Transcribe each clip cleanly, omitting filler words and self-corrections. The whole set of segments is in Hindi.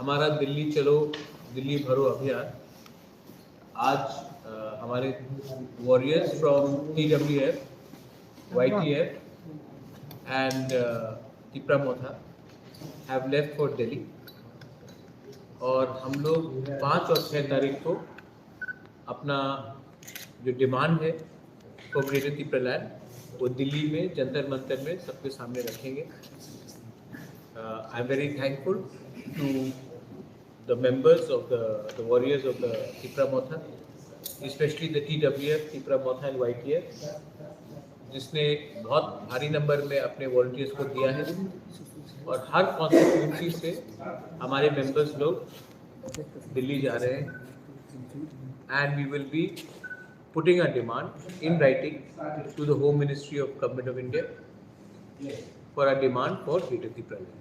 हमारा दिल्ली चलो दिल्ली भरो अभियान आज हमारे warriors from TWF, YTF and Tipra Motha have left for Delhi और हम लोग 5 और 6 तारीख को अपना जो डिमांड है फॉर ग्रेटर तिपरा लैंड वो दिल्ली में जंतर मंतर में सबके सामने रखेंगे। I am very thankful to the members of the warriors of the Tipra Motha, especially the TWF, Tipra Motha and YTF, जिसने बहुत भारी नंबर में अपने वॉलंटियर्स को दिया है और हर कॉन्स्टिट्यूंसी से हमारे मेंबर्स लोग दिल्ली जा रहे हैं and we will be putting a demand in writing to the home ministry of government of India for a demand for greater Tipra land.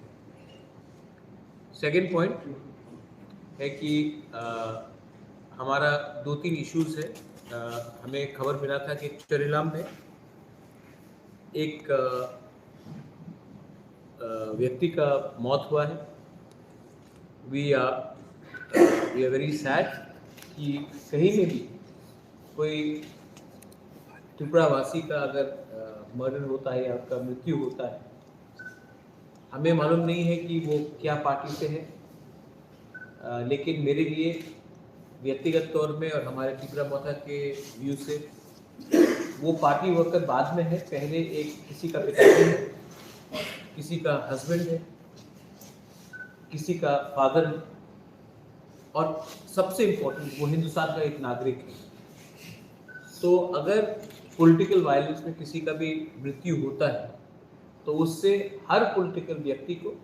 Second point है कि हमारा 2-3 इश्यूज है। हमें खबर मिला था कि चोरिलाम में एक व्यक्ति का मौत हुआ है। वी आर वेरी सैड कि कहीं में भी कोई त्रिपुरावासी का अगर मर्डर होता है या उसका मृत्यु होता है, हमें मालूम नहीं है कि वो क्या पार्टी से है, लेकिन मेरे लिए व्यक्तिगत तौर में और हमारे तिपरा मोथा के व्यू से वो पार्टी वर्कर बाद में है। पहले एक किसी का पिताजी है, किसी का हस्बैंड है, किसी का फादर है और सबसे इम्पोर्टेंट वो हिंदुस्तान का एक नागरिक है। तो अगर पॉलिटिकल वायलेंस में किसी का भी मृत्यु होता है तो उससे हर पॉलिटिकल व्यक्ति को,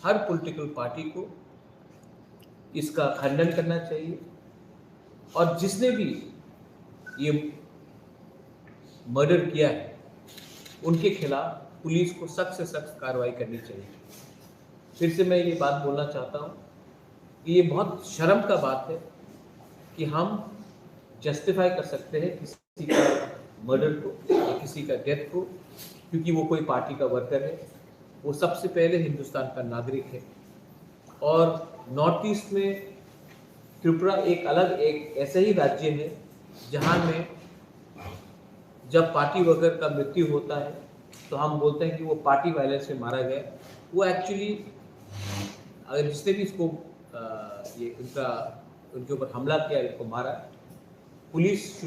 हर पॉलिटिकल पार्टी को इसका खंडन करना चाहिए और जिसने भी ये मर्डर किया है उनके खिलाफ पुलिस को सख्त से सख्त कार्रवाई करनी चाहिए। फिर से मैं ये बात बोलना चाहता हूँ कि ये बहुत शर्म का बात है कि हम जस्टिफाई कर सकते हैं किसी का मर्डर को या किसी का डेथ को क्योंकि वो कोई पार्टी का वर्कर है। वो सबसे पहले हिंदुस्तान का नागरिक है और नॉर्थ ईस्ट में त्रिपुरा एक ऐसा ही राज्य है जहाँ में जब पार्टी वर्कर का मृत्यु होता है तो हम बोलते हैं कि वो पार्टी वायलेंस से मारा गया। वो एक्चुअली अगर जिसने भी इसको उनके ऊपर हमला किया, इसको मारा, पुलिस